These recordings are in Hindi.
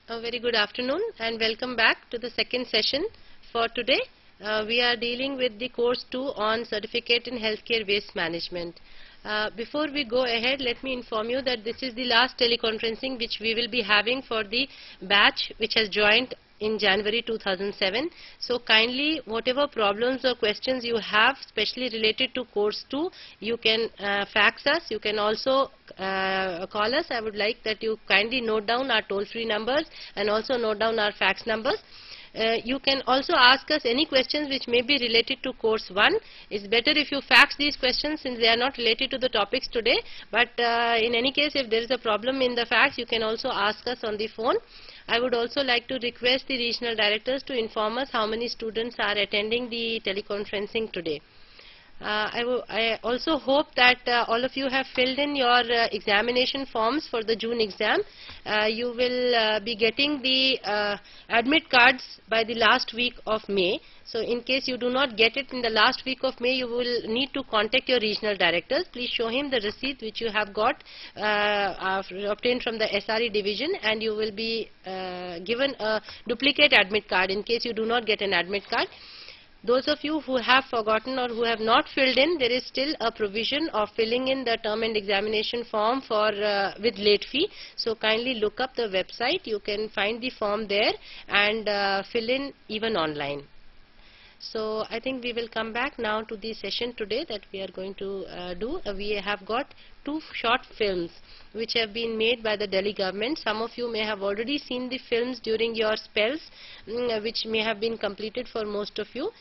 A very good afternoon and welcome back to the second session for today. We are dealing with the course 2 on Certificate in Healthcare Waste Management. Before we go ahead, let me inform you that this is the last teleconferencing which we will be having for the batch which has joined in January 2007. So kindly, whatever problems or questions you have, especially related to course 2, you can fax us. You can also call us. I would like that you kindly note down our toll-free numbers and also note down our fax numbers. You can also ask us any questions which may be related to course 1. It's better if you fax these questions since they are not related to the topics today. But in any case, if there is a problem in the fax, you can also ask us on the phone. I would also like to request the regional directors to inform us how many students are attending the teleconferencing today. I also hope that all of you have filled in your examination forms for the June exam. You will be getting the admit cards by the last week of May. So in case you do not get it in the last week of May, you will need to contact your regional directors. Please show him the receipt which you have got obtained from the SRE division, and you will be given a duplicate admit card in case you do not get an admit card. Those of you who have forgotten or who have not filled in, there is still a provision of filling in the term and examination form for with late fee. So kindly look up the website. You can find the form there and fill in even online. So I think we will come back now to the session today that we are going to do. We have got 2 short films which have been made by the Delhi government. Some of you may have already seen the films during your spells, which may have been completed for most of you.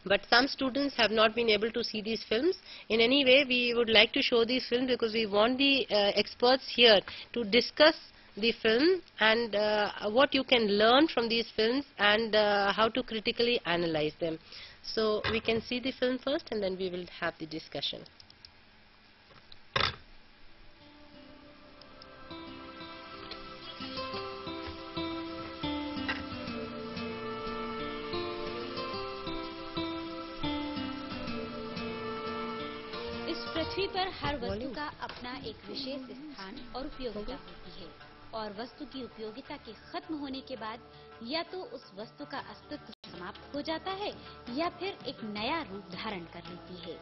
But some students have not been able to see these films. In any way, we would like to show these films because we want the experts here to discuss the film and what you can learn from these films and how to critically analyze them. So we can see the film first and then we will have the discussion. इस पृथ्वी पर हर वस्तु का अपना एक विशेष स्थान और उपयोगिता होती है, और वस्तु की उपयोगिता के खत्म होने के बाद या तो उस वस्तु का अस्तित्व समाप्त हो जाता है या फिर एक नया रूप धारण कर लेती है।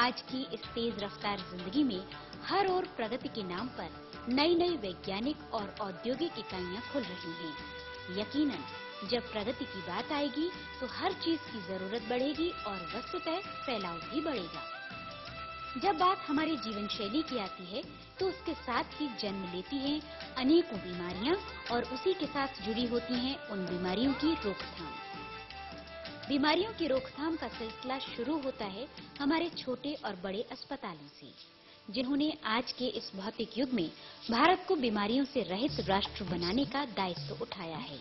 आज की इस तेज रफ्तार जिंदगी में हर ओर प्रगति के नाम पर नई नई वैज्ञानिक और औद्योगिक इकाइयां खुल रही हैं। यकीनन जब प्रगति की बात आएगी तो हर चीज की जरूरत बढ़ेगी और वस्तुतः फैलाव भी बढ़ेगा। जब बात हमारी जीवन शैली की आती है तो उसके साथ ही जन्म लेती हैं अनेकों बीमारियां और उसी के साथ जुड़ी होती हैं उन बीमारियों की रोकथाम। बीमारियों की रोकथाम का सिलसिला शुरू होता है हमारे छोटे और बड़े अस्पतालों से, जिन्होंने आज के इस भौतिक युग में भारत को बीमारियों से रहित राष्ट्र बनाने का दायित्व उठाया है।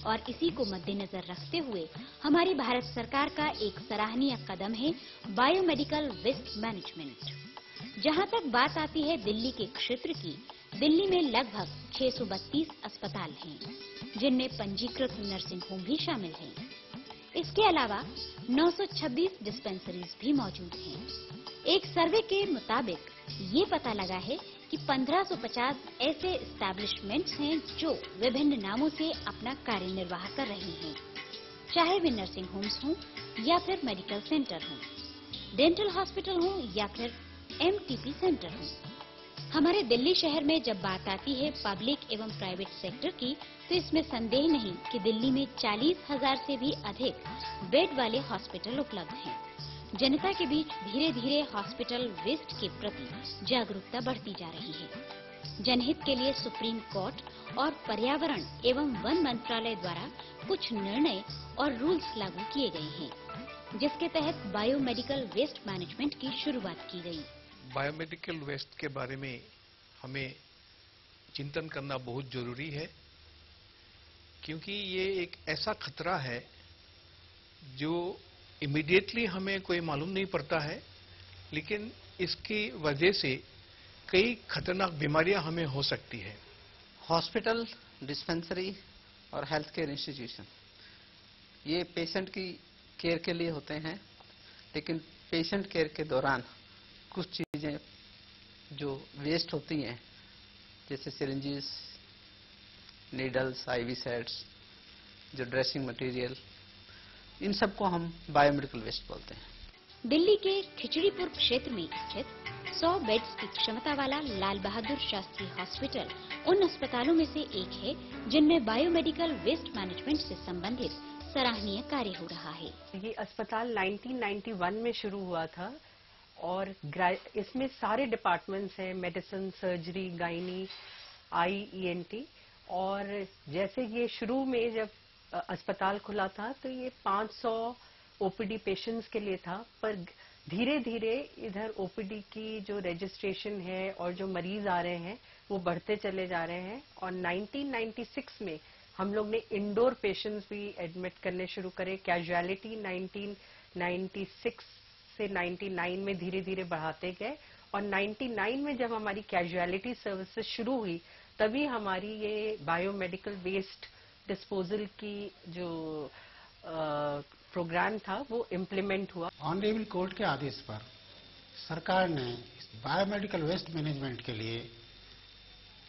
और इसी को मद्देनजर रखते हुए हमारी भारत सरकार का एक सराहनीय कदम है बायोमेडिकल वेस्ट मैनेजमेंट। जहां तक बात आती है दिल्ली के क्षेत्र की, दिल्ली में लगभग 632 अस्पताल हैं, जिनमें पंजीकृत नर्सिंग होम भी शामिल हैं। इसके अलावा 926 डिस्पेंसरीज भी मौजूद हैं। एक सर्वे के मुताबिक ये पता लगा है कि 1550 ऐसे एस्टैब्लिशमेंट्स हैं जो विभिन्न नामों से अपना कार्य निर्वाह कर रहे हैं, चाहे वे नर्सिंग होम्स हों या फिर मेडिकल सेंटर हों, डेंटल हॉस्पिटल हों या फिर एमटीपी सेंटर हों। हमारे दिल्ली शहर में जब बात आती है पब्लिक एवं प्राइवेट सेक्टर की, तो इसमें संदेह नहीं कि दिल्ली में 40,000 से भी अधिक बेड वाले हॉस्पिटल उपलब्ध हैं। जनता के बीच धीरे धीरे हॉस्पिटल वेस्ट के प्रति जागरूकता बढ़ती जा रही है। जनहित के लिए सुप्रीम कोर्ट और पर्यावरण एवं वन मंत्रालय द्वारा कुछ निर्णय और रूल्स लागू किए गए हैं, जिसके तहत बायोमेडिकल वेस्ट मैनेजमेंट की शुरुआत की गई। बायोमेडिकल वेस्ट के बारे में हमें चिंतन करना बहुत जरूरी है, क्योंकि ये एक ऐसा खतरा है जो इमीडिएटली हमें कोई मालूम नहीं पड़ता है, लेकिन इसकी वजह से कई खतरनाक बीमारियां हमें हो सकती है। हॉस्पिटल, डिस्पेंसरी और हेल्थ केयर इंस्टीट्यूशन ये पेशेंट की केयर के लिए होते हैं, लेकिन पेशेंट केयर के दौरान कुछ चीजें जो वेस्ट होती हैं, जैसे सिरिंजेस, नीडल्स, आईवी सेट्स, जो ड्रेसिंग मटेरियल, इन सबको हम बायोमेडिकल वेस्ट बोलते हैं। दिल्ली के खिचड़ीपुर क्षेत्र में स्थित 100 बेड्स की क्षमता वाला लाल बहादुर शास्त्री हॉस्पिटल उन अस्पतालों में से एक है जिनमें बायोमेडिकल वेस्ट मैनेजमेंट से संबंधित सराहनीय कार्य हो रहा है। ये अस्पताल 1991 में शुरू हुआ था और इसमें सारे डिपार्टमेंट्स हैं, मेडिसिन, सर्जरी, गायनी, IENT। और जैसे ये शुरू में जब अस्पताल खुला था तो ये 500 OPD पेशेंट्स के लिए था, पर धीरे धीरे इधर OPD की जो रजिस्ट्रेशन है और जो मरीज आ रहे हैं वो बढ़ते चले जा रहे हैं। और 1996 में हम लोग ने इंडोर पेशेंट्स भी एडमिट करने शुरू करे। कैजुअलिटी 1996 से 99 में धीरे धीरे बढ़ाते गए और 99 में जब हमारी कैजुअलिटी सर्विसेज शुरू हुई तभी हमारी ये बायोमेडिकल वेस्ट डिस्पोजल की जो प्रोग्राम था वो इम्प्लीमेंट हुआ। ऑनरेबल कोर्ट के आदेश पर सरकार ने बायोमेडिकल वेस्ट मैनेजमेंट के लिए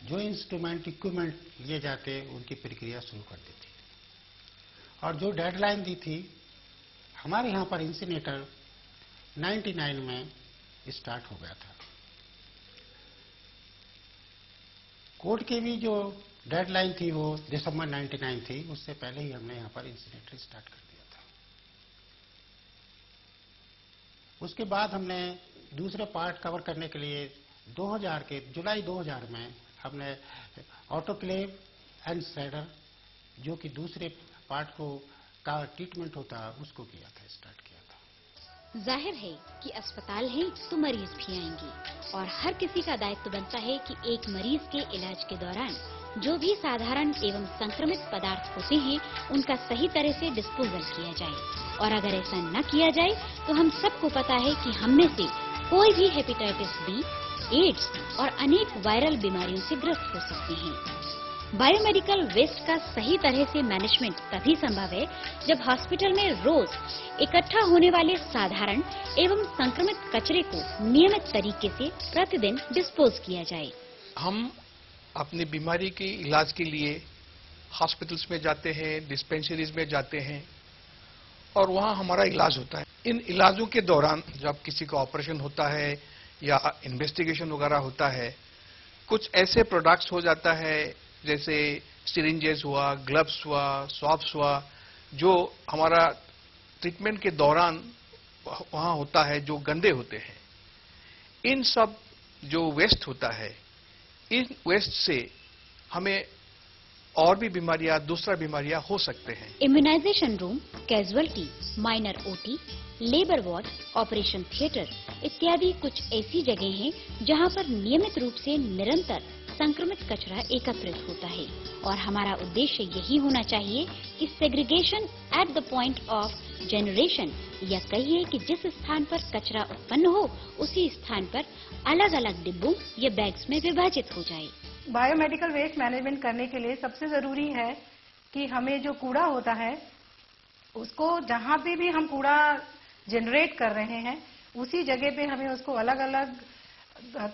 जो इंस्ट्रूमेंट, इक्विपमेंट लिए जाते उनकी प्रक्रिया शुरू कर दी थी और जो डेडलाइन दी थी हमारे यहाँ पर इंसिनेटर 99 में स्टार्ट हो गया था। कोर्ट की भी जो डेडलाइन थी वो दिसंबर 99 थी, उससे पहले ही हमने यहाँ पर इंसिनेटर स्टार्ट कर दिया था। उसके बाद हमने दूसरे पार्ट कवर करने के लिए 2000 के जुलाई 2000 में हमने ऑटोक्लेव एंड श्रेडर, जो कि दूसरे पार्ट को का ट्रीटमेंट होता उसको किया था, स्टार्ट किया था। जाहिर है कि अस्पताल है तो मरीज भी आएंगे और हर किसी का दायित्व बनता है कि एक मरीज के इलाज के दौरान जो भी साधारण एवं संक्रमित पदार्थ होते हैं उनका सही तरह से डिस्पोजल किया जाए। और अगर ऐसा न किया जाए तो हम सबको पता है कि हम में से कोई भी हेपेटाइटिस बी, एड्स और अनेक वायरल बीमारियों से ग्रस्त हो सकते हैं। बायोमेडिकल वेस्ट का सही तरह से मैनेजमेंट तभी संभव है जब हॉस्पिटल में रोज इकट्ठा होने वाले साधारण एवं संक्रमित कचरे को नियमित तरीके से प्रतिदिन डिस्पोज किया जाए। हम अपनी बीमारी के इलाज के लिए हॉस्पिटल्स में जाते हैं, डिस्पेंसरीज में जाते हैं और वहाँ हमारा इलाज होता है। इन इलाजों के दौरान जब किसी का ऑपरेशन होता है या इन्वेस्टिगेशन वगैरह होता है, कुछ ऐसे प्रोडक्ट्स हो जाता है जैसे सिरिंजेस हुआ, ग्लव्स हुआ, स्वॉब्स हुआ, जो हमारा ट्रीटमेंट के दौरान वहाँ होता है, जो गंदे होते हैं। इन सब जो वेस्ट होता है, इन वेस्ट से हमें और भी बीमारियां, दूसरा बीमारियां हो सकते हैं। Immunisation room, casualty, minor OT, labour ward, operation theatre इत्यादि कुछ ऐसी जगह हैं जहां पर नियमित रूप से निरंतर संक्रमित कचरा एकत्रित होता है और हमारा उद्देश्य यही होना चाहिए कि segregation at the point of generation, या कहिए कि जिस स्थान पर कचरा उत्पन्न हो उसी स्थान पर अलग अलग डिब्बों या बैग्स में विभाजित हो जाए। बायोमेडिकल वेस्ट मैनेजमेंट करने के लिए सबसे जरूरी है कि हमें जो कूड़ा होता है उसको जहाँ पे भी हम कूड़ा जनरेट कर रहे हैं उसी जगह पे हमें उसको अलग अलग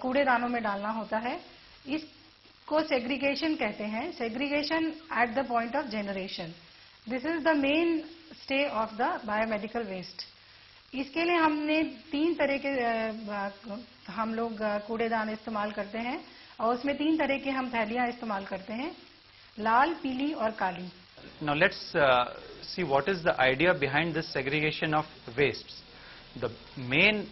कूड़ेदानों में डालना होता है। इसको सेग्रीगेशन कहते हैं, segregation at the point of generation. This is the main stay of the biomedical waste. इसके लिए हमने 3 तरह के हम लोग कूड़ेदान इस्तेमाल करते हैं और उसमें 3 तरह के हम थैलियां इस्तेमाल करते हैं, लाल, पीली और काली। Now let's see what is the idea behind this segregation of wastes. The main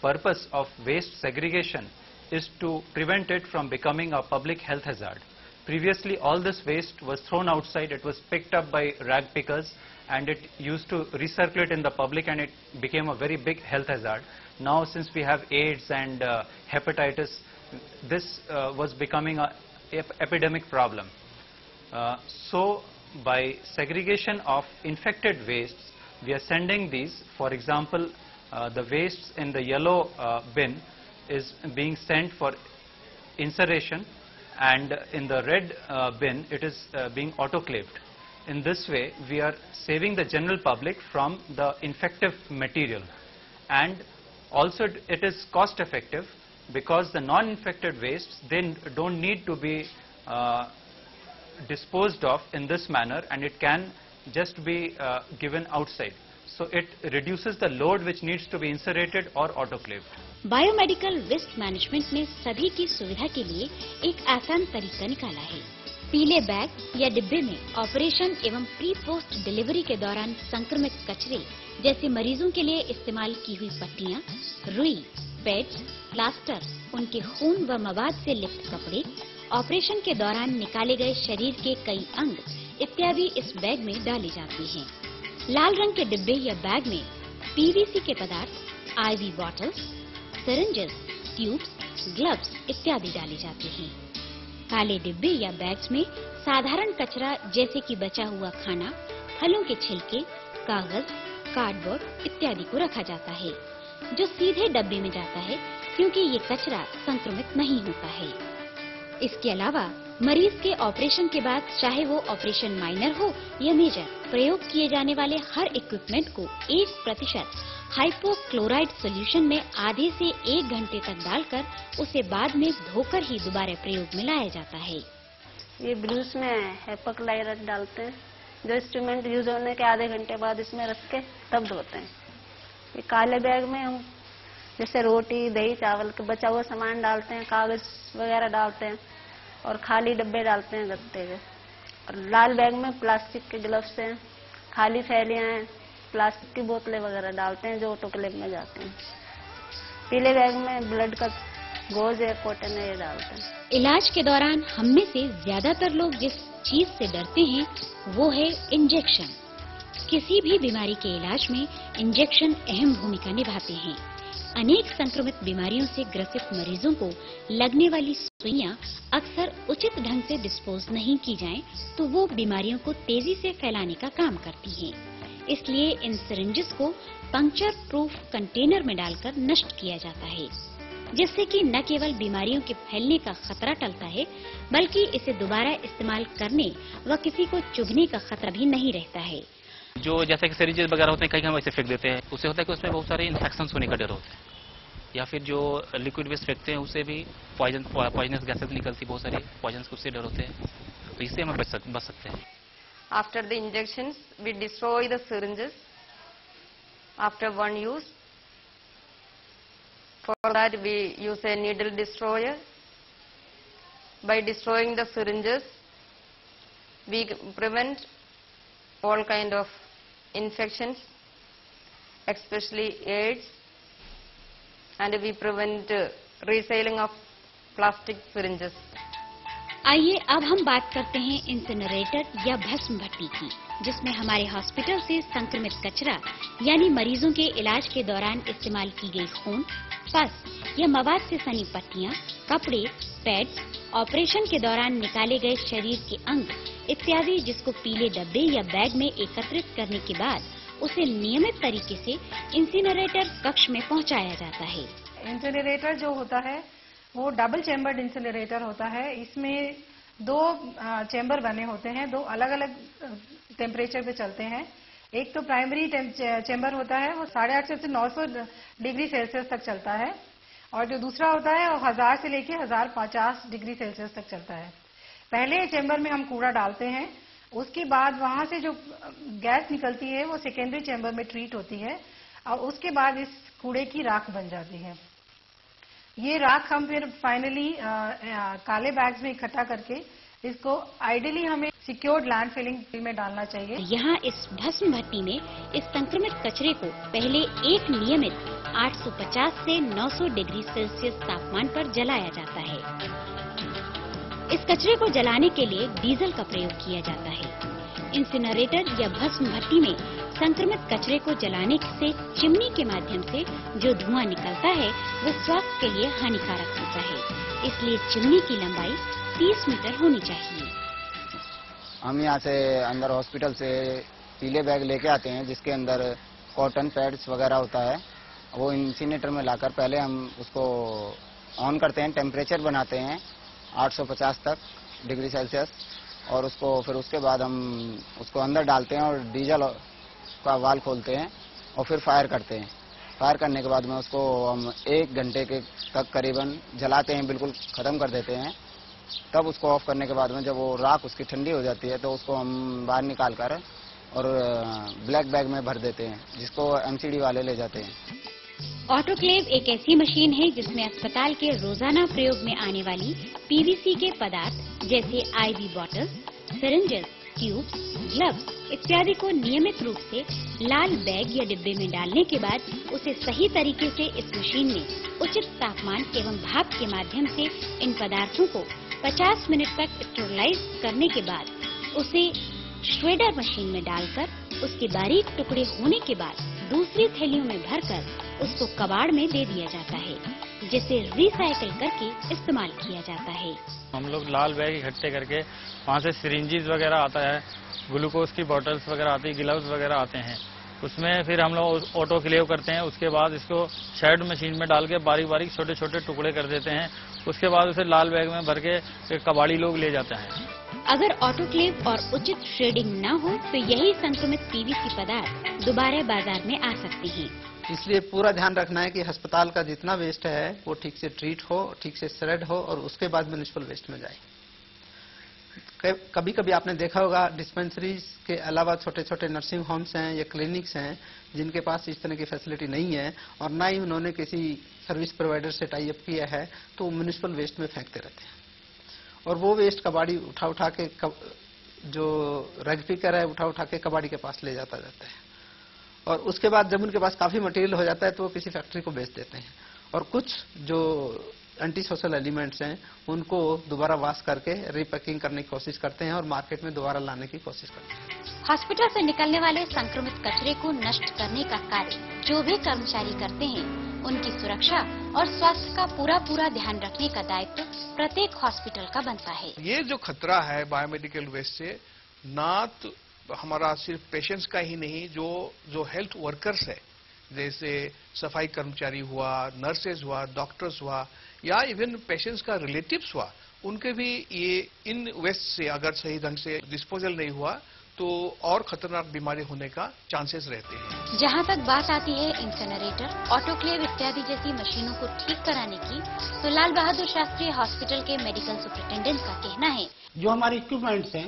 purpose of waste segregation is to prevent it from becoming a public health hazard. Previously all this waste was thrown outside, it was picked up by rag pickers and it used to recirculate in the public and it became a very big health hazard. Now since we have AIDS and hepatitis, this was becoming an epidemic problem. So by segregation of infected wastes, we are sending these, for example, the wastes in the yellow bin is being sent for incineration and in the red bin it is being autoclaved. In this way we are saving the general public from the infective material, and also it is cost effective because the non-infected wastes then don't need to be disposed of in this manner, and it can just be given outside. So it reduces the load which needs to be incinerated or autoclaved. Biomedical waste management ने सभी की सुविधा के लिए एक आसान तरीका निकाला है। पीले बैग या डिब्बे में ऑपरेशन एवं प्री पोस्ट डिलीवरी के दौरान संक्रमित कचरे जैसे मरीजों के लिए इस्तेमाल की हुई पट्टियां, रुई, पैड्स, प्लास्टर, उनके खून व मवाद से लिप्त कपड़े, ऑपरेशन के दौरान निकाले गए शरीर के कई अंग इत्यादि इस बैग में डाले जाते हैं। लाल रंग के डिब्बे या बैग में पीवीसी के पदार्थ, IV bottles, syringes, tubes, gloves इत्यादि डाले जाते हैं। काले डिब्बे या बैग्स में साधारण कचरा जैसे कि बचा हुआ खाना, फलों के छिलके, कागज, कार्डबोर्ड इत्यादि को रखा जाता है, जो सीधे डब्बे में जाता है क्योंकि ये कचरा संक्रमित नहीं होता है। इसके अलावा मरीज के ऑपरेशन के बाद चाहे वो ऑपरेशन माइनर हो या मेजर, प्रयोग किए जाने वाले हर इक्विपमेंट को 1% हाइपोक्लोराइड सॉल्यूशन में आधे से 1 घंटे तक डालकर उसे बाद में धोकर ही दोबारा प्रयोग में लाया जाता है। ये ब्रूस में हाइपोक्लोराइड डालते हैं, जो इंस्ट्रूमेंट यूज होने के आधे घंटे बाद इसमें रख के तब धोते हैं। ये काले बैग में हम जैसे रोटी, दही, चावल के बचा हुआ सामान डालते हैं, कागज वगैरह डालते हैं और खाली डब्बे डालते हैं गत्ते के। और लाल बैग में प्लास्टिक के ग्लव्स हैं, खाली थैलियां हैं, प्लास्टिक की बोतलें वगैरह डालते हैं जो ऑटोक्लेव में जाते हैं। पीले बैग में ब्लड का गोज है, कॉटन है, ये डालते हैं। इलाज के दौरान हम में से ज्यादातर लोग जिस चीज से डरते हैं वो है इंजेक्शन। किसी भी बीमारी के इलाज में इंजेक्शन अहम भूमिका निभाते हैं। अनेक संक्रमित बीमारियों से ग्रसित मरीजों को लगने वाली सुइयां अक्सर उचित ढंग से डिस्पोज नहीं की जाएं तो वो बीमारियों को तेजी से फैलाने का काम करती हैं। इसलिए इन सिरिंजेस को पंक्चर प्रूफ कंटेनर में डालकर नष्ट किया जाता है, जिससे कि न केवल बीमारियों के फैलने का खतरा टलता है बल्कि इसे दोबारा इस्तेमाल करने व किसी को चुभने का खतरा भी नहीं रहता है। जो जैसे कि सिरिंजेस वगैरह होते हैं, कहीं हम ऐसे फेंक देते हैं, उससे होता है कि उसमें बहुत सारे इन्फेक्शंस होने का डर होता है। या फिर जो लिक्विड वेस्ट फेंकते हैं उससे भी पॉइजनस गैसेस निकलती, बहुत सारी पॉइजनस उससे डर होते हैं, तो इससे हम बच सकते हैं। After the injections, we destroy the syringes after one use. For that, we use a needle destroyer. By destroying the syringes, we prevent all kind of infections, especially AIDS, and we prevent reselling of plastic syringes. आइए अब हम बात करते हैं इंसिनरेटर या भस्म भट्टी की, जिसमें हमारे हॉस्पिटल से संक्रमित कचरा यानी मरीजों के इलाज के दौरान इस्तेमाल की गई खून, पस या मवाद से सनी पट्टियां, कपड़े, पैड्स, ऑपरेशन के दौरान निकाले गए शरीर के अंग इत्यादि जिसको पीले डब्बे या बैग में एकत्रित करने के बाद उसे नियमित तरीके से इंसिनरेटर कक्ष में पहुंचाया जाता है। इंसिनरेटर जो होता है वो डबल चैम्बर्ड इंसिनरेटर होता है। इसमें 2 चैम्बर बने होते हैं, 2 अलग अलग टेम्परेचर पे चलते हैं। एक तो प्राइमरी चैम्बर होता है, वो 850 से 900 डिग्री सेल्सियस तक चलता है, और जो दूसरा होता है वो 1000 से लेके 1050 डिग्री सेल्सियस तक चलता है। पहले चैम्बर में हम कूड़ा डालते हैं, उसके बाद वहां से जो गैस निकलती है वो सेकेंडरी चैम्बर में ट्रीट होती है और उसके बाद इस कूड़े की राख बन जाती है। ये राख हम फिर फाइनली काले बैग्स में इकट्ठा करके इसको आइडियली हमें सिक्योर्ड लैंड फिलिंग में डालना चाहिए। यहाँ इस भस्म भट्टी में इस संक्रमित कचरे को पहले एक नियमित 850 से 900 डिग्री सेल्सियस तापमान पर जलाया जाता है। इस कचरे को जलाने के लिए डीजल का प्रयोग किया जाता है। इंसिनरेटर या भस्म भट्टी में संक्रमित कचरे को जलाने से चिमनी के माध्यम से जो धुआं निकलता है वो स्वास्थ्य के लिए हानिकारक होता है, इसलिए चिमनी की लंबाई 30 मीटर होनी चाहिए। हम यहाँ से अंदर हॉस्पिटल से पीले बैग लेके आते हैं जिसके अंदर कॉटन पैड्स वगैरह होता है। वो इंसिनेटर में लाकर पहले हम उसको ऑन करते हैं, टेम्परेचर बनाते हैं 850 तक डिग्री सेल्सियस, और उसको फिर उसके बाद हम उसको अंदर डालते हैं और डीजल का वाल खोलते हैं और फिर फायर करते हैं। फायर करने के बाद में उसको हम 1 घंटे के तक करीबन जलाते हैं, बिल्कुल ख़त्म कर देते हैं। तब उसको ऑफ करने के बाद में जब वो राख उसकी ठंडी हो जाती है तो उसको हम बाहर निकाल कर और ब्लैक बैग में भर देते हैं, जिसको एमसीडी वाले ले जाते हैं। ऑटोक्लेव एक ऐसी मशीन है जिसमें अस्पताल के रोजाना प्रयोग में आने वाली पीवीसी के पदार्थ जैसे IV bottles, syringes, tubes, gloves इत्यादि को नियमित रूप से लाल बैग या डिब्बे में डालने के बाद उसे सही तरीके से इस मशीन में उचित तापमान एवं भाप के माध्यम से इन पदार्थों को 50 मिनट तक स्टेरिलाइज करने के बाद उसे श्रेडर मशीन में डालकर उसके बारीक टुकड़े होने के बाद दूसरी थैलियों में भरकर उसको कबाड़ में दे दिया जाता है, जिसे रिसाइकिल करके इस्तेमाल किया जाता है। हम लोग लाल बैग इकट्ठे करके वहाँ से सिरिंजेस वगैरह आता है, ग्लूकोज की बॉटल्स वगैरह आती है, ग्लव्स वगैरह आते हैं, उसमें फिर हम लोग ऑटोक्लेव करते हैं। उसके बाद इसको शेड मशीन में डाल के बारीक बारीक छोटे छोटे टुकड़े कर देते हैं। उसके बाद उसे लाल बैग में भर के कबाड़ी लोग ले जाते हैं। अगर ऑटोक्लेव और उचित शेडिंग न हो तो यही संक्रमित पीवीसी पदार्थ दोबारा बाजार में आ सकते हैं। इसलिए पूरा ध्यान रखना है कि अस्पताल का जितना वेस्ट है वो ठीक से ट्रीट हो, ठीक से श्रेड हो और उसके बाद म्युनिसिपल वेस्ट में जाए। कभी कभी आपने देखा होगा डिस्पेंसरीज के अलावा छोटे छोटे नर्सिंग होम्स हैं या क्लिनिक्स हैं जिनके पास इस तरह की फैसिलिटी नहीं है और ना ही उन्होंने किसी सर्विस प्रोवाइडर से टाई अप किया है, तो वो म्युनिसिपल वेस्ट में फेंकते रहते हैं और वो वेस्ट कबाड़ी उठा उठा के जो रग पिकर है उठा के कबाड़ी के पास ले जाता रहता है और उसके बाद जब उनके पास काफी मटेरियल हो जाता है तो वो किसी फैक्ट्री को बेच देते हैं और कुछ जो एंटी सोशल एलिमेंट्स हैं उनको दोबारा वॉश करके रीपैकिंग करने की कोशिश करते हैं और मार्केट में दोबारा लाने की कोशिश करते हैं। हॉस्पिटल से निकलने वाले संक्रमित कचरे को नष्ट करने का कार्य जो भी कर्मचारी करते हैं उनकी सुरक्षा और स्वास्थ्य का पूरा ध्यान रखने का दायित्व प्रत्येक हॉस्पिटल का बनता है। ये जो खतरा है बायोमेडिकल वेस्ट से, ना तो हमारा सिर्फ पेशेंट्स का ही नहीं, जो हेल्थ वर्कर्स है जैसे सफाई कर्मचारी हुआ, नर्सेज हुआ, डॉक्टर्स हुआ या इवन पेशेंट्स का रिलेटिव्स हुआ, उनके भी ये इन वेस्ट से अगर सही ढंग से डिस्पोजल नहीं हुआ तो और खतरनाक बीमारी होने का चांसेस रहते हैं। जहां तक बात आती है इंसिनरेटर, ऑटोक्लेव इत्यादि जैसी मशीनों को ठीक कराने की, तो लाल बहादुर शास्त्री हॉस्पिटल के मेडिकल सुपरिटेंडेंट का कहना है जो हमारे इक्विपमेंट्स हैं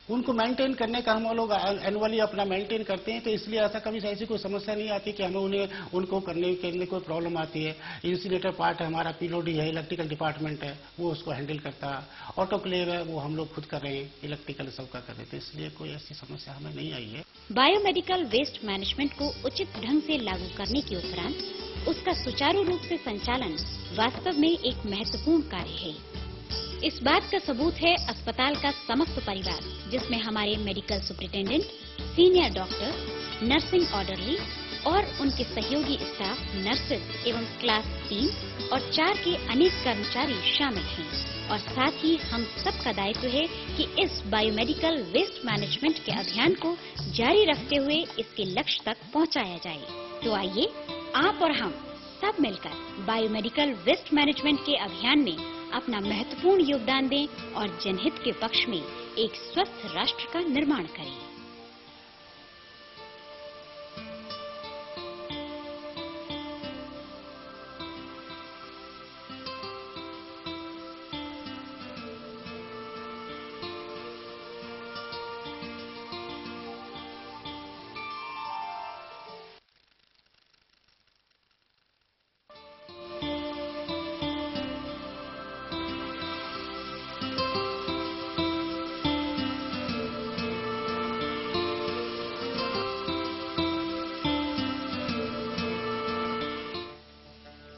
उनको मेंटेन करने का हम लोग एनुअली अपना मेंटेन करते हैं, तो इसलिए ऐसा कभी ऐसी कोई समस्या नहीं आती कि हमें उनको करने के लिए कोई प्रॉब्लम आती है। इंसिनेटर पार्ट हमारा पीलोडी है, इलेक्ट्रिकल डिपार्टमेंट है, वो उसको हैंडल करता है। ऑटोक्लेव है वो हम लोग खुद कर रहे हैं, इलेक्ट्रिकल सबका कर रहे थे, इसलिए कोई ऐसी समस्या हमें नहीं आई है। बायोमेडिकल वेस्ट मैनेजमेंट को उचित ढंग से लागू करने के उपरांत उसका सुचारू रूप से संचालन वास्तव में एक महत्वपूर्ण कार्य है। इस बात का सबूत है अस्पताल का समस्त परिवार, जिसमें हमारे medical superintendent, senior doctor, nursing orderly और उनके सहयोगी स्टाफ, नर्सेज एवं क्लास 3 और 4 के अनेक कर्मचारी शामिल हैं। और साथ ही हम सबका दायित्व है कि इस बायोमेडिकल वेस्ट मैनेजमेंट के अभियान को जारी रखते हुए इसके लक्ष्य तक पहुंचाया जाए। तो आइए आप और हम सब मिलकर बायोमेडिकल वेस्ट मैनेजमेंट के अभियान में अपना महत्वपूर्ण योगदान दें और जनहित के पक्ष में एक स्वस्थ राष्ट्र का निर्माण करें।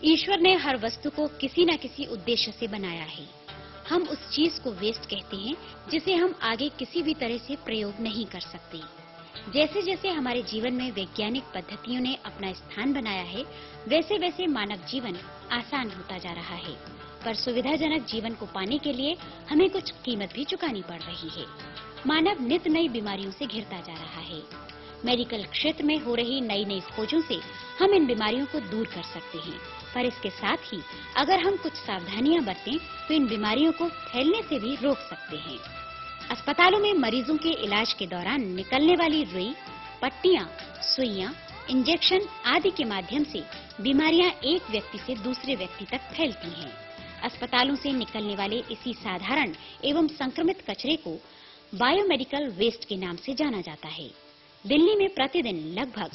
ईश्वर ने हर वस्तु को किसी न किसी उद्देश्य से बनाया है। हम उस चीज को वेस्ट कहते हैं जिसे हम आगे किसी भी तरह से प्रयोग नहीं कर सकते। जैसे जैसे हमारे जीवन में वैज्ञानिक पद्धतियों ने अपना स्थान बनाया है, वैसे वैसे मानव जीवन आसान होता जा रहा है। पर सुविधाजनक जीवन को पाने के लिए हमें कुछ कीमत भी चुकानी पड़ रही है। मानव नित नई बीमारियों से घिरता जा रहा है। मेडिकल क्षेत्र में हो रही नई नई खोजों से हम इन बीमारियों को दूर कर सकते हैं, पर इसके साथ ही अगर हम कुछ सावधानियां बरतें तो इन बीमारियों को फैलने से भी रोक सकते हैं। अस्पतालों में मरीजों के इलाज के दौरान निकलने वाली रुई, पट्टियां, सुइयां, इंजेक्शन आदि के माध्यम से बीमारियां एक व्यक्ति से दूसरे व्यक्ति तक फैलती हैं। अस्पतालों से निकलने वाले इसी साधारण एवं संक्रमित कचरे को बायोमेडिकल वेस्ट के नाम से जाना जाता है। दिल्ली में प्रतिदिन लगभग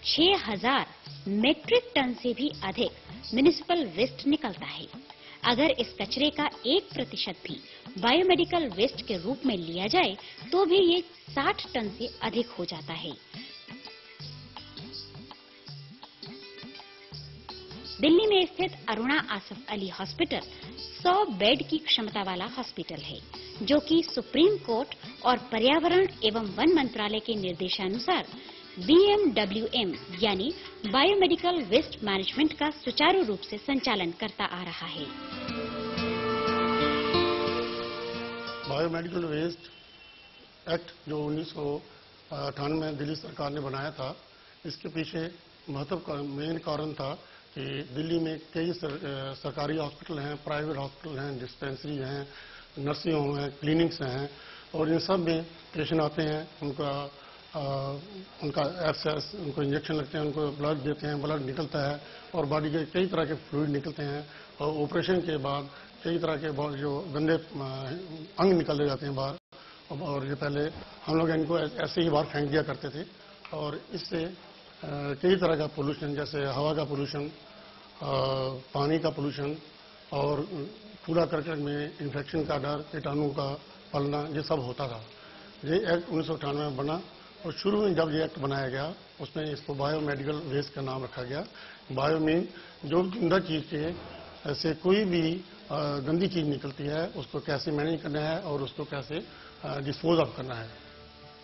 6000 मीट्रिक टन से भी अधिक म्युनिसिपल वेस्ट निकलता है। अगर इस कचरे का 1% भी बायोमेडिकल वेस्ट के रूप में लिया जाए तो भी ये 60 टन से अधिक हो जाता है। दिल्ली में स्थित अरुणा आसफ अली हॉस्पिटल 100 बेड की क्षमता वाला हॉस्पिटल है, जो कि सुप्रीम कोर्ट और पर्यावरण एवं वन मंत्रालय के निर्देशानुसार BMWM यानी बायोमेडिकल वेस्ट मैनेजमेंट का सुचारू रूप से संचालन करता आ रहा है। बायोमेडिकल वेस्ट एक्ट जो 1998 में दिल्ली सरकार ने बनाया था, इसके पीछे मेन कारण था कि दिल्ली में कई सरकारी हॉस्पिटल हैं, प्राइवेट हॉस्पिटल हैं, डिस्पेंसरी हैं, नर्सिंग होम हैं, क्लिनिक्स हैं, और इन सब में पेशेंट आते हैं, उनका एक्सेस, उनको इंजेक्शन लगते हैं, उनको ब्लड देते हैं, ब्लड निकलता है और बॉडी के कई तरह के फ्लूइड निकलते हैं, और ऑपरेशन के बाद कई तरह के जो गंदे अंग निकले जाते हैं बाहर। और ये पहले हम लोग इनको ऐसे ही बाहर फेंक दिया करते थे, और इससे कई तरह का पोल्यूशन, जैसे हवा का पोल्यूशन, पानी का पोल्यूशन और कूड़ा करकट में इन्फेक्शन का डर, कीटाणु का पलना, ये सब होता था। ये एक्ट 1998 में बना, और शुरू में जब ये एक्ट बनाया गया उसमें इसको बायोमेडिकल वेस्ट का नाम रखा गया। बायो मीन जो जिंदा चीज के से कोई भी गंदी चीज निकलती है उसको कैसे मैनेज करना है और उसको कैसे डिस्पोज ऑफ करना है।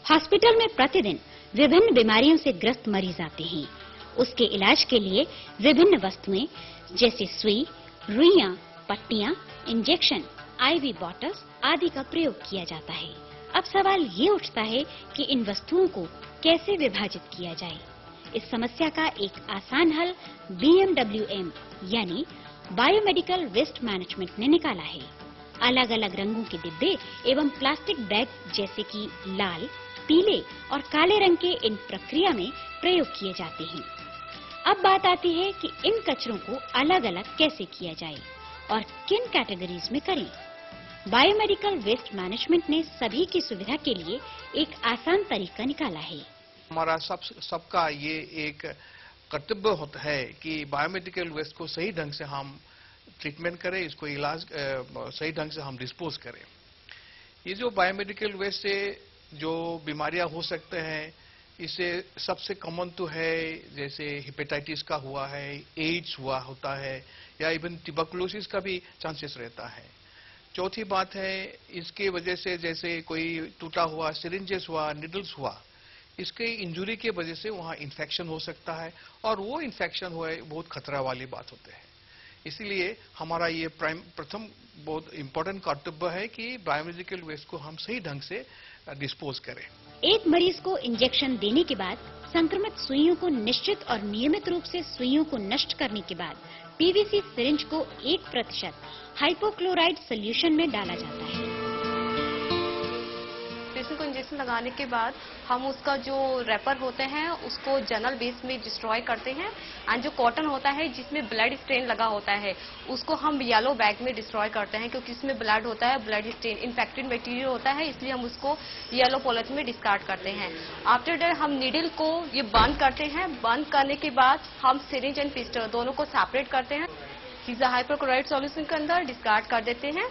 हॉस्पिटल में प्रतिदिन विभिन्न बीमारियों से ग्रस्त मरीज आते हैं। उसके इलाज के लिए विभिन्न वस्तुएं जैसे सुई, रुइयां, पट्टियां, इंजेक्शन, IV बॉटल्स आदि का प्रयोग किया जाता है। अब सवाल ये उठता है कि इन वस्तुओं को कैसे विभाजित किया जाए। इस समस्या का एक आसान हल BMWM यानी बायोमेडिकल वेस्ट मैनेजमेंट ने निकाला है। अलग अलग रंगों के डिब्बे एवं प्लास्टिक बैग जैसे कि लाल, पीले और काले रंग के इन प्रक्रिया में प्रयोग किए जाते हैं। अब बात आती है कि इन कचरों को अलग अलग कैसे किया जाए और किन कैटेगरीज में करें। बायोमेडिकल वेस्ट मैनेजमेंट ने सभी की सुविधा के लिए एक आसान तरीका निकाला है। हमारा सबका ये एक कर्तव्य होता है कि बायोमेडिकल वेस्ट को सही ढंग से हम ट्रीटमेंट करें, इसको इलाज सही ढंग से हम डिस्पोज करें। ये जो बायोमेडिकल वेस्ट से जो बीमारियां हो सकते हैं, इससे सबसे कॉमन तो है जैसे हेपेटाइटिस का हुआ है, एड्स हुआ होता है, या इवन ट्यूबरकुलोसिस का भी चांसेस रहता है। चौथी बात है इसके वजह से जैसे कोई टूटा हुआ सिरिंजेस हुआ, निडल्स हुआ, इसके इंजुरी के वजह से वहाँ इन्फेक्शन हो सकता है, और वो इन्फेक्शन हुआ बहुत खतरा वाली बात होते हैं। इसीलिए हमारा ये प्रथम बहुत इम्पोर्टेंट कर्तव्य है कि बायोमेडिकल वेस्ट को हम सही ढंग से डिस्पोज करें। एक मरीज को इंजेक्शन देने के बाद संक्रमित सुइयों को निश्चित और नियमित रूप से सुइयों को नष्ट करने के बाद PVC सिरिंज को 1% हाइपोक्लोराइड सोल्यूशन में डाला जाता है। पेशेंट को इंजेक्शन लगाने के बाद हम उसका जो रैपर होते हैं उसको जर्नल बेस में डिस्ट्रॉय करते हैं, एंड जो कॉटन होता है जिसमें ब्लड स्टेन लगा होता है उसको हम येलो बैग में डिस्ट्रॉय करते हैं, क्योंकि इसमें ब्लड होता है, ब्लड स्टेन इन्फेक्टेड मटेरियल होता है, इसलिए हम उसको येलो पॉलिथीन में डिस्कार्ड करते हैं। आफ्टर दैट हम नीडल को ये बंद करते हैं। बंद करने के बाद हम सिरिंज एंड पिस्टल दोनों को सेपरेट करते हैं, हाइपोक्लोराइड सॉल्यूशन के अंदर डिस्कार्ड कर देते हैं।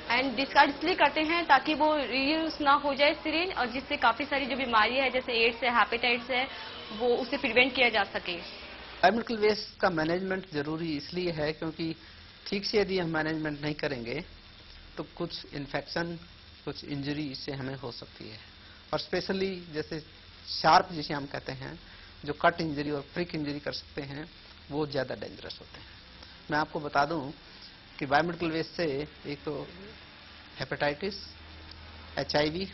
एंड डिस्कार्ड इसलिए करते हैं ताकि वो रीयूज ना हो जाए सिरिंज, और जिससे काफी सारी जो बीमारियां है जैसे एड्स है, हेपेटाइटिस है, वो उसे प्रिवेंट किया जा सके। बायोमेडिकल वेस्ट का मैनेजमेंट जरूरी इसलिए है क्योंकि ठीक से यदि हम मैनेजमेंट नहीं करेंगे तो कुछ इन्फेक्शन, कुछ इंजरी इससे हमें हो सकती है, और स्पेशली जैसे शार्प जिसे हम कहते हैं, जो कट इंजरी और प्रिक इंजरी कर सकते हैं, वो ज़्यादा डेंजरस होते हैं। मैं आपको बता दूं कि बायोमेडिकल वेस्ट से एक तो हेपेटाइटिस, HIV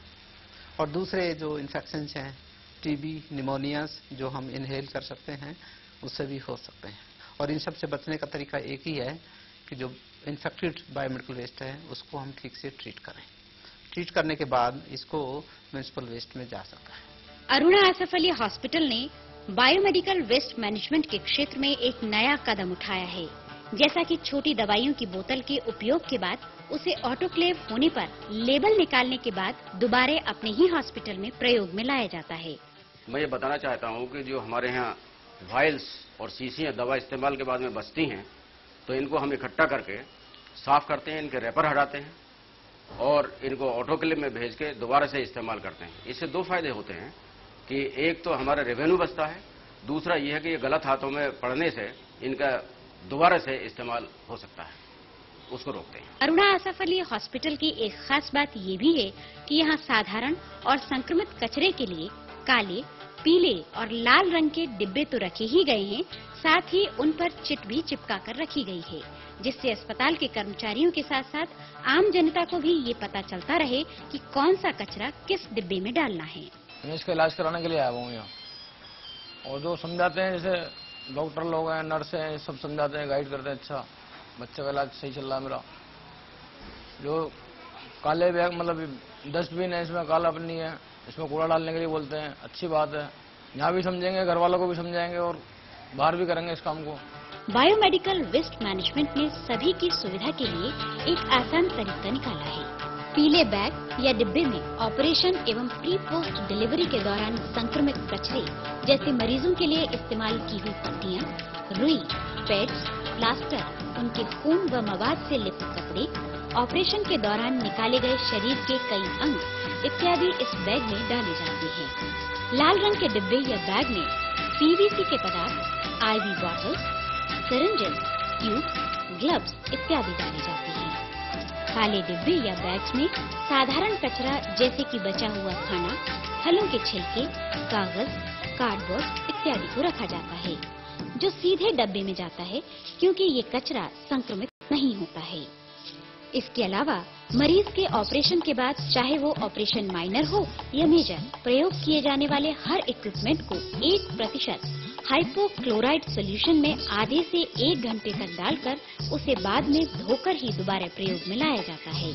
और दूसरे जो इन्फेक्शंस हैं TB, निमोनियाज जो हम इनहेल कर सकते हैं, उससे भी हो सकते हैं। और इन सब से बचने का तरीका एक ही है कि जो इन्फेक्टेड बायोमेडिकल वेस्ट है उसको हम ठीक से ट्रीट करें। ट्रीट करने के बाद इसको म्युनिसिपल वेस्ट में जा सकता है। अरुणा आसफ अली हॉस्पिटल ने बायोमेडिकल वेस्ट मैनेजमेंट के क्षेत्र में एक नया कदम उठाया है। जैसा कि छोटी दवाइयों की बोतल के उपयोग के बाद उसे ऑटोक्लेव होने पर लेबल निकालने के बाद दोबारा अपने ही हॉस्पिटल में प्रयोग में लाया जाता है। मैं ये बताना चाहता हूँ कि जो हमारे यहाँ वायल्स और शीशियाँ दवा इस्तेमाल के बाद में बचती हैं, तो इनको हम इकट्ठा करके साफ करते हैं, इनके रैपर हटाते हैं और इनको ऑटोक्लेव में भेज के दोबारा से इस्तेमाल करते हैं। इससे दो फायदे होते हैं कि एक तो हमारा रेवेन्यू बचता है, दूसरा ये है कि ये गलत हाथों में पड़ने से इनका दोबारा से इस्तेमाल हो सकता है, उसको रोकते हैं। अरुणा आसफ अली हॉस्पिटल की एक खास बात ये भी है कि यहाँ साधारण और संक्रमित कचरे के लिए काले, पीले और लाल रंग के डिब्बे तो रखे ही गए हैं, साथ ही उन पर चिट भी चिपका कर रखी गई है, जिससे अस्पताल के कर्मचारियों के साथ साथ आम जनता को भी ये पता चलता रहे कि कौन सा कचरा किस डिब्बे में डालना है। मैं इसका इलाज कराने के लिए आया हूँ यहाँ, और जो समझाते हैं जैसे डॉक्टर लोग हैं, नर्स हैं, सब समझाते हैं, गाइड करते हैं। अच्छा, बच्चे का इलाज सही चल रहा है मेरा। जो काले बैग मतलब डस्टबिन है, इसमें कालापन नहीं है, इसमें कूड़ा डालने के लिए बोलते हैं, अच्छी बात है। यहाँ भी समझेंगे, घर वालों को भी समझाएंगे और बाहर भी करेंगे इस काम को। बायोमेडिकल वेस्ट मैनेजमेंट ने सभी की सुविधा के लिए एक आसान तरीका निकाला है। पीले बैग या डिब्बे में ऑपरेशन एवं प्री पोस्ट डिलीवरी के दौरान संक्रमित कचरे जैसे मरीजों के लिए इस्तेमाल की हुई पट्टियां, रुई, पैड्स, प्लास्टर, उनके खून व मवाद से लिप्त कपड़े, ऑपरेशन के दौरान निकाले गए शरीर के कई अंग इत्यादि इस बैग में डाले जाते हैं। लाल रंग के डिब्बे या बैग में पीवीसी के पदार्थ, IV bottles, syringes, tube, gloves इत्यादि डाले जाते हैं। काले डिब्बे या बैग्स में साधारण कचरा जैसे कि बचा हुआ खाना, फलों के छिलके, कागज, कार्डबोर्ड इत्यादि को रखा जाता है, जो सीधे डब्बे में जाता है क्योंकि ये कचरा संक्रमित नहीं होता है। इसके अलावा मरीज के ऑपरेशन के बाद चाहे वो ऑपरेशन माइनर हो या मेजर, प्रयोग किए जाने वाले हर इक्विपमेंट को 1% हाइपोक्लोराइड सॉल्यूशन में आधे से 1 घंटे तक डालकर उसे बाद में धोकर ही दोबारा प्रयोग में लाया जाता है।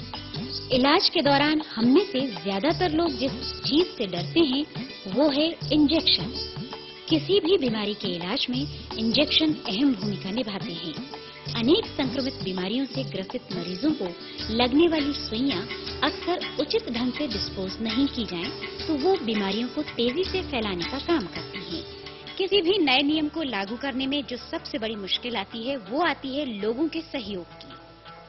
इलाज के दौरान हम में से ज्यादातर लोग जिस चीज से डरते हैं वो है इंजेक्शन। किसी भी बीमारी के इलाज में इंजेक्शन अहम भूमिका निभाते हैं। अनेक संक्रमित बीमारियों से ग्रसित मरीजों को लगने वाली सुइयां अक्सर उचित ढंग से डिस्पोज नहीं की जाएं, तो वो बीमारियों को तेजी से फैलाने का काम करती हैं। किसी भी नए नियम को लागू करने में जो सबसे बड़ी मुश्किल आती है वो आती है लोगों के सहयोग की।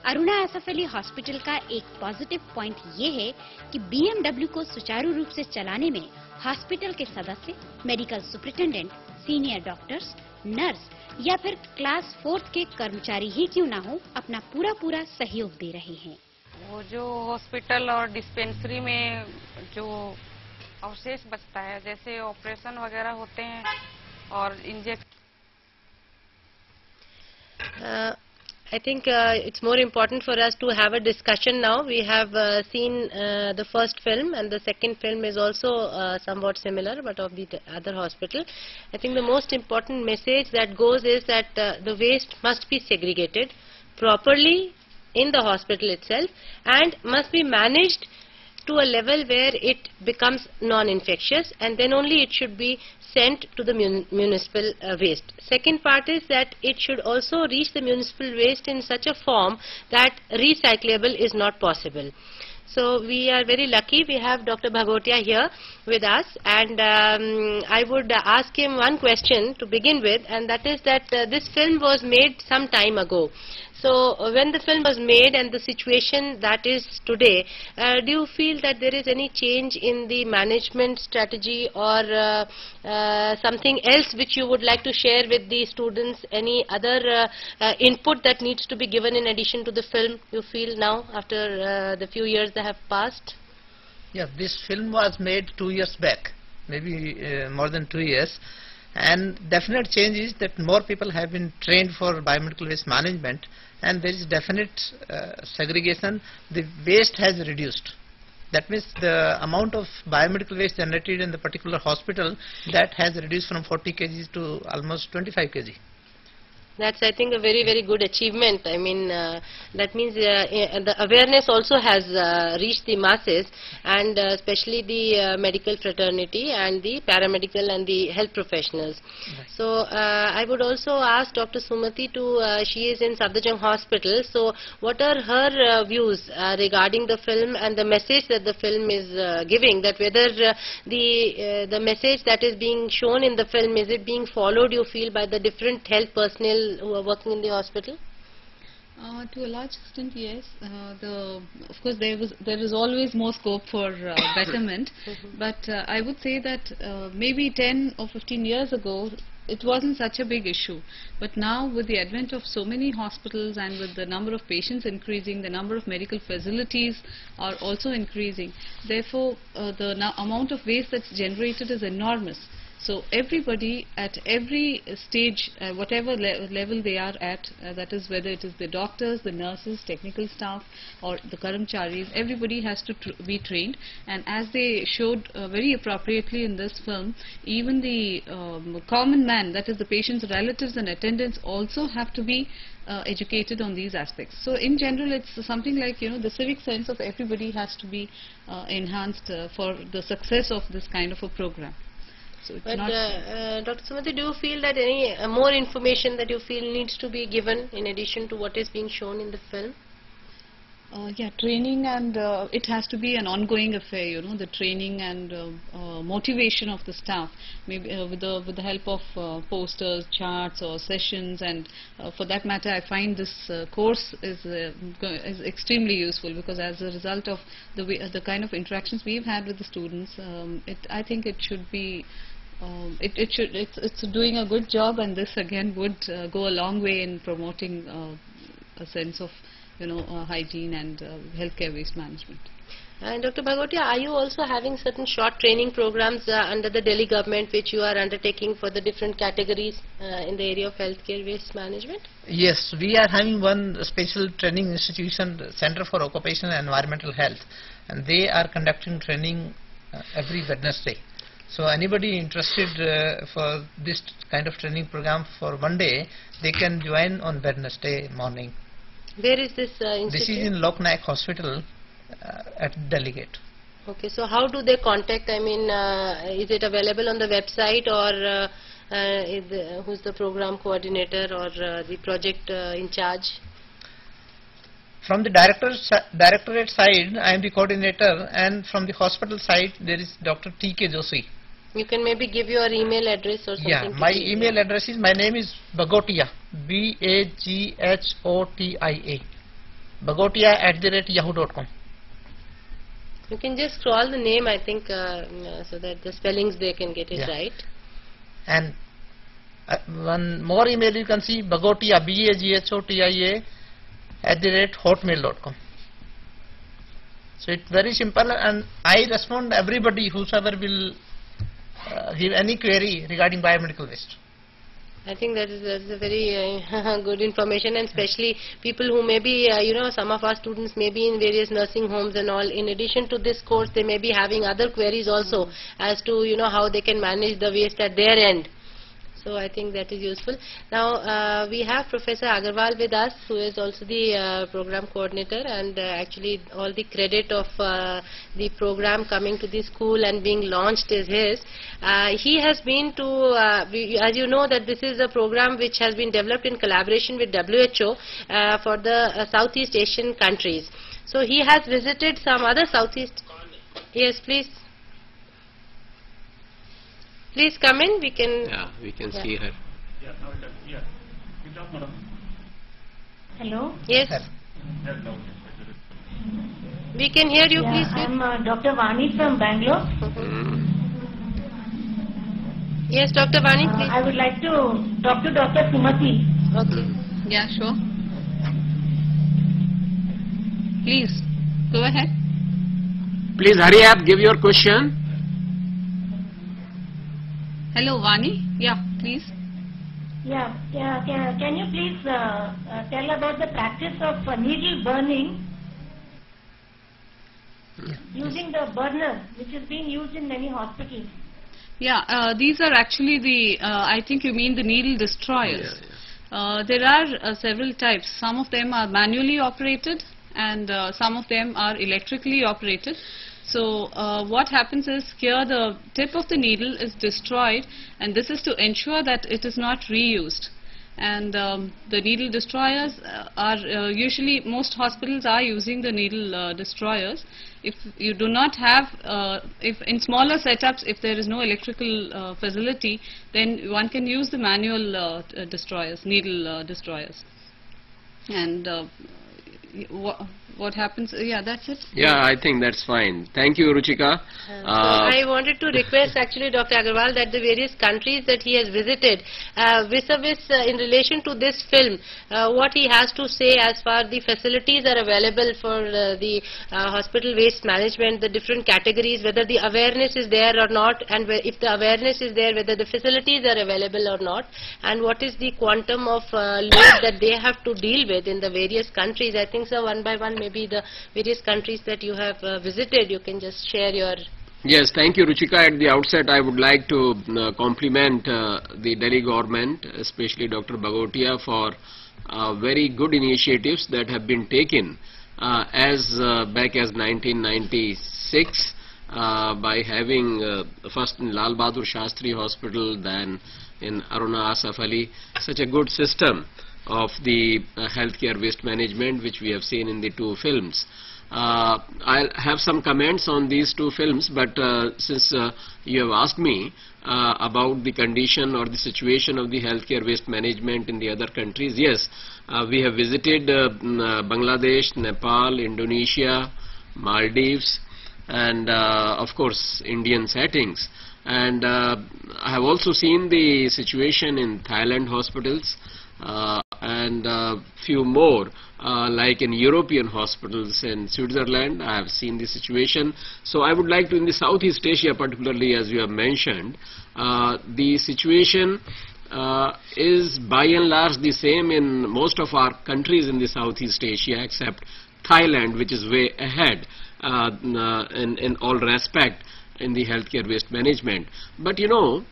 अरुणा आसफ अली हॉस्पिटल का एक पॉजिटिव पॉइंट ये है कि बीएमडब्ल्यू को सुचारू रूप से चलाने में हॉस्पिटल के सदस्य, medical superintendent, senior doctors, nurse या फिर क्लास 4 के कर्मचारी ही क्यों ना हो, अपना पूरा सहयोग दे रहे हैं। वो जो हॉस्पिटल और डिस्पेंसरी में जो अवशेष बचता है, जैसे ऑपरेशन वगैरह होते हैं और injection, I think it's more important for us to have a discussion now. We have seen the first film, and the second film is also somewhat similar, but of the other hospital. I think the most important message that goes is that the waste must be segregated properly in the hospital itself and must be managed to a level where it becomes non-infectious, and then only it should be sent to the municipal waste. Second part is that it should also reach the municipal waste in such a form that recyclable is not possible. So we are very lucky we have Dr. Bhagotia here with us, and I would ask him one question to begin with, and that is that this film was made some time ago. So when the film was made and the situation that is today, do you feel that there is any change in the management strategy or something else which you would like to share with the students? Any other input that needs to be given in addition to the film, you feel now after the few years that have passed? Yeah, this film was made 2 years back, maybe more than 2 years. And definite change is that more people have been trained for biomedical waste management, and there is definite segregation. The waste has reduced. That means the amount of biomedical waste generated in the particular hospital, that has reduced from 40 kg to almost 25 kg. That's, I think, a very, very good achievement. I mean, that means the awareness also has reached the masses, and especially the medical fraternity and the paramedical and the health professionals. Right. So, I would also ask Dr. Sumati to, she is in Safdarjung Hospital, so what are her views regarding the film and the message that the film is giving, that whether the message that is being shown in the film, is it being followed, you feel, by the different health personnel who are working in the hospital? To a large extent, yes. Of course, there is always more scope for betterment, but I would say that maybe 10 or 15 years ago, it wasn't such a big issue. But now, with the advent of so many hospitals and with the number of patients increasing, the number of medical facilities are also increasing. Therefore, the amount of waste that's generated is enormous. So everybody at every stage, whatever level they are at, that is whether it is the doctors, the nurses, technical staff or the karamcharis, everybody has to be trained. And as they showed very appropriately in this film, even the common man, that is the patient's relatives and attendants, also have to be educated on these aspects. So in general, it's something like, the civic sense of everybody has to be enhanced for the success of this kind of a program. So it's Dr. Sumati, do you feel that any more information that you feel needs to be given in addition to what is being shown in the film? Yeah, training, and it has to be an ongoing affair, the training and motivation of the staff, maybe with the help of posters, charts or sessions, and for that matter I find this course is extremely useful, because as a result of the kind of interactions we've had with the students, I think it should be it's doing a good job, and this again would go a long way in promoting a sense of hygiene and healthcare waste management. And Dr. Bhagotia, are you also having certain short training programs under the Delhi government which you are undertaking for the different categories in the area of healthcare waste management? Yes, we are having one special training institution, Center for Occupational and Environmental Health, and they are conducting training every Wednesday. So anybody interested for this kind of training program for one day, they can join on Wednesday morning. Where is this institute? This is in Lok Nayak Hospital at Delhi Gate. Okay, so how do they contact? I mean, is it available on the website, or who's the program coordinator or the project in charge? From the directorate side, I am the coordinator, and from the hospital side, there is Dr. T.K. Joshi. You can maybe give your email address or something. Yeah, my email address is, my name is Bhagotia, B-A-G-H-O-T-I-A, Bhagotia@yahoo.com. You can just scroll the name, I think, so that the spellings they can get it right. And one more email you can see, Bhagotia, B-A-G-H-O-T-I-A @hotmail.com. So it's very simple, and I respond everybody whosoever will give any query regarding biomedical waste. I think that is a very good information, and especially people who may be, some of our students may be in various nursing homes and all. In addition to this course, they may be having other queries also as to, how they can manage the waste at their end. So I think that is useful. Now we have Professor Agarwal with us, who is also the program coordinator, and actually all the credit of the program coming to the school and being launched is his. He has been to, as you know, that this is a program which has been developed in collaboration with WHO for the Southeast Asian countries. So he has visited some other Southeast. Yes, please. Please come in. We can. Yeah, we can see her. Hello. Yes. We can hear you. Please. I'm Dr. Vani from Bangalore. Yes, Dr. Vani, please. I would like to talk to Dr. Sumati. Okay. Yeah, sure. Please, go ahead. Please hurry up. Give your question. Hello, Vani. Yeah, please. Yeah. Can you please tell about the practice of needle burning using the burner, which is being used in many hospitals? Yeah, these are actually the, I think you mean the needle destroyers. There are several types. Some of them are manually operated and some of them are electrically operated. So what happens is here the tip of the needle is destroyed, and this is to ensure that it is not reused. And the needle destroyers are usually, most hospitals are using the needle destroyers. If you do not have, if in smaller setups, if there is no electrical facility, then one can use the manual destroyers, needle destroyers. And what happens? Yeah, that's it. Yeah, I think that's fine. Thank you, Ruchika. So I wanted to request actually Dr. Agarwal that the various countries that he has visited, vis-a-vis in relation to this film, what he has to say as far the facilities are available for the hospital waste management, the different categories, whether the awareness is there or not, and if the awareness is there, whether the facilities are available or not, and what is the quantum of load that they have to deal with in the various countries. I think so, one by one, maybe the various countries that you have visited, you can just share your... Yes, thank you, Ruchika. At the outset, I would like to compliment the Delhi government, especially Dr. Bhagotia, for very good initiatives that have been taken as back as 1996 by having first in Lal Bahadur Shastri Hospital, then in Aruna Asaf Ali, such a good system of the healthcare waste management which we have seen in the two films. I'll have some comments on these two films, but since you have asked me about the condition or the situation of the healthcare waste management in the other countries, yes, we have visited Bangladesh, Nepal, Indonesia, Maldives, and of course Indian settings. And I have also seen the situation in Thailand hospitals, and few more like in European hospitals in Switzerland. I have seen the situation. So I would like to, in the Southeast Asia particularly, as you have mentioned, the situation is by and large the same in most of our countries in the Southeast Asia, except Thailand, which is way ahead in all respect in the healthcare waste management. But you know,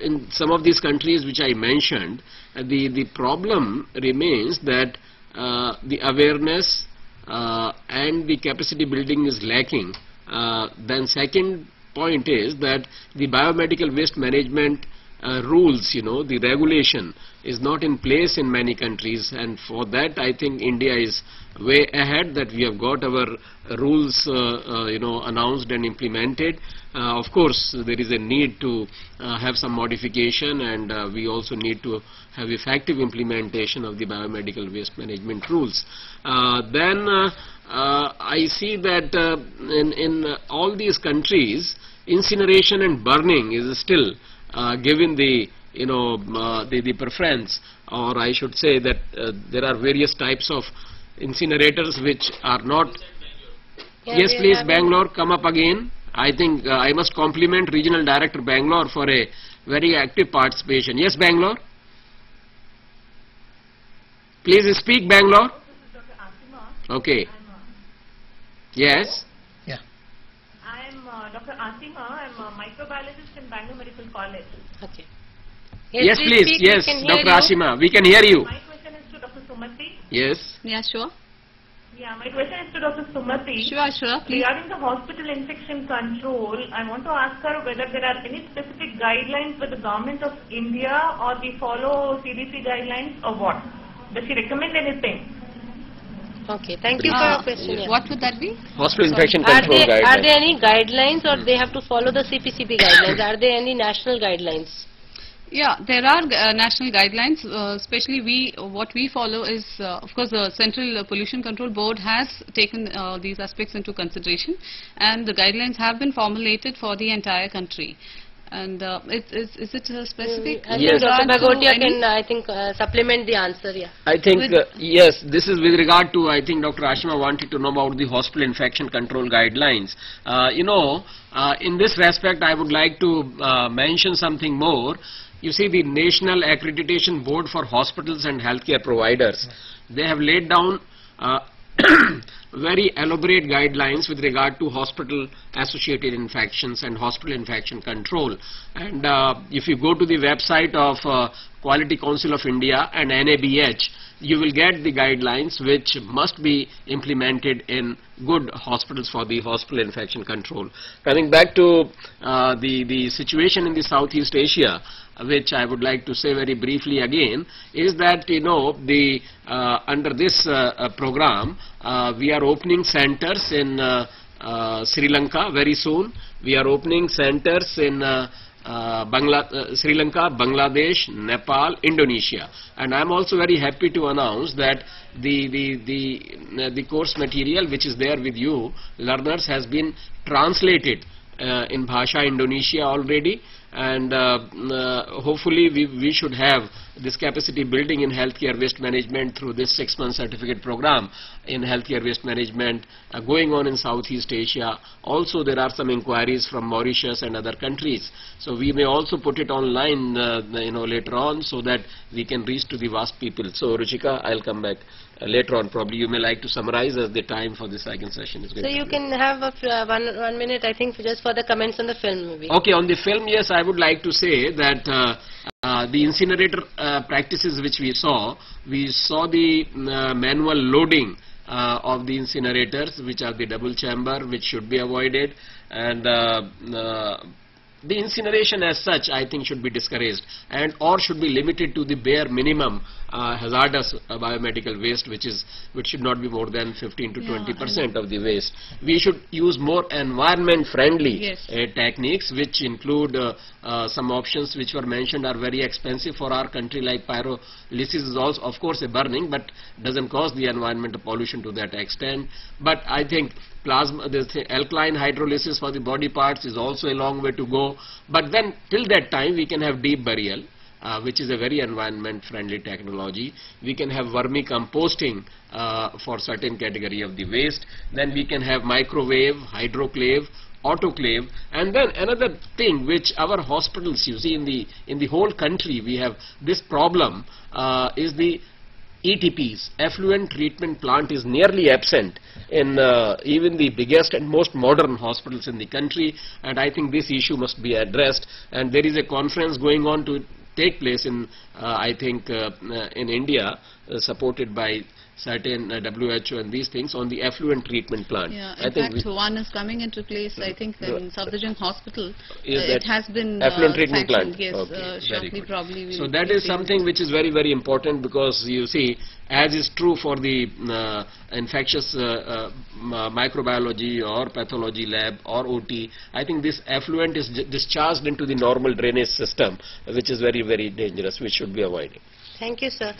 in some of these countries which I mentioned, the problem remains that the awareness and the capacity building is lacking. Then second point is that the biomedical waste management rules, you know, the regulation is not in place in many countries, and for that I think India is way ahead, that we have got our rules you know, announced and implemented. Of course there is a need to have some modification, and we also need to have effective implementation of the biomedical waste management rules. Then I see that in all these countries incineration and burning is still given the, you know, the preference, or I should say that there are various types of incinerators which are not... Yes, please, Bangalore, come up again. I think I must compliment Regional Director Bangalore for a very active participation. Yes, Bangalore? Please speak, Bangalore. Okay. Yes. Yeah. I am Dr. Asima. I am a microbiologist in Bangalore Medical College. Okay. Yes, please. Yes, Dr. Asima, we can hear you. My question is to Dr. Sumati. Yes. Yeah, sure. Yeah, my question is to Dr. Sumati. Sure, please. Regarding the hospital infection control, I want to ask her whether there are any specific guidelines for the government of India, or we follow CDC guidelines, or what? Does she recommend anything? Okay, thank you for your question. Yeah. What would that be? Hospital infection control guidelines. Are there any guidelines, or they have to follow the CPCP guidelines? Are there any national guidelines? Yeah, there are national guidelines. Especially what we follow is, of course, the Central Pollution Control Board has taken these aspects into consideration, and the guidelines have been formulated for the entire country. And is it a specific? Yes. Dr. Bhagotia can, I think, supplement the answer. Yeah. I think yes. This is with regard to. I think Dr. Ashima wanted to know about the hospital infection control guidelines. You know, in this respect, I would like to mention something more. You see, the National Accreditation Board for Hospitals and Healthcare Providers, they have laid down very elaborate guidelines with regard to hospital associated infections and hospital infection control. And if you go to the website of Quality Council of India and NABH, you will get the guidelines which must be implemented in good hospitals for the hospital infection control. Coming back to the situation in the Southeast Asia, which I would like to say very briefly again, is that, you know, the under this program, we are opening centers in Sri Lanka very soon. We are opening centers in Sri Lanka, Bangladesh, Nepal, Indonesia, and I am also very happy to announce that the course material which is there with you learners has been translated in Bhasha Indonesia already, and hopefully we should have this capacity building in healthcare waste management through this 6-month certificate program in healthcare waste management going on in Southeast Asia. Also there are some inquiries from Mauritius and other countries, so we may also put it online you know, later on, so that we can reach to the vast people. So Ruchika, I'll come back later on. Probably you may like to summarize as the time for the second session is going. So you can have a one minute, I think, just for the comments on the film maybe. Okay, on the film, yes, I would like to say that the incinerator practices which we saw the manual loading of the incinerators, which are the double chamber, which should be avoided, and the incineration as such, I think, should be discouraged and or should be limited to the bare minimum hazardous biomedical waste, which should not be more than 15 to 20% of the waste. We should use more environment friendly techniques, which include some options which were mentioned are very expensive for our country, like pyrolysis is also of course a burning, but doesn't cause the environmental pollution to that extent. But I think plasma, the alkaline hydrolysis for the body parts is also a long way to go. But then till that time we can have deep burial, which is a very environment friendly technology. We can have vermicomposting for certain category of the waste. Then we can have microwave, hydroclave, autoclave, and then another thing which our hospitals, you see, in the whole country we have this problem is the ETPs, effluent treatment plant, is nearly absent in even the biggest and most modern hospitals in the country, and I think this issue must be addressed. And there is a conference going on to take place in I think in India, supported by certain WHO and these things, on the effluent treatment plant. Yeah, in fact, one is coming into place, I think, in Safdarjung Hospital. It has been effluent treatment plant. Yes, okay, shortly probably. So that is something which is very, very important, because you see, as is true for the infectious microbiology or pathology lab or OT, I think this effluent is discharged into the normal drainage system, which is very, very dangerous, which should be avoided. Thank you, sir.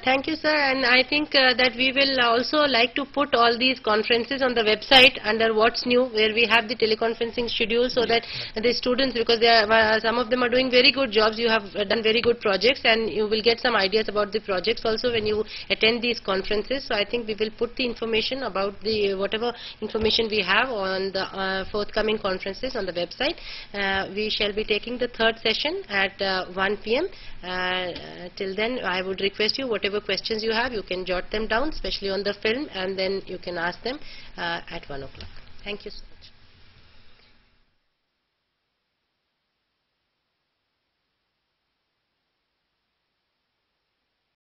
Thank you, sir, and I think that we will also like to put all these conferences on the website under What's New, where we have the teleconferencing schedule, so that the students, because they are, some of them are doing very good jobs, you have done very good projects, and you will get some ideas about the projects also when you attend these conferences. So I think we will put the information about the whatever information we have on the forthcoming conferences on the website. We shall be taking the third session at 1 p.m. Till then, I would request you, whatever questions you have, you can jot them down, especially on the film, and then you can ask them at 1 o'clock. Thank you, sir.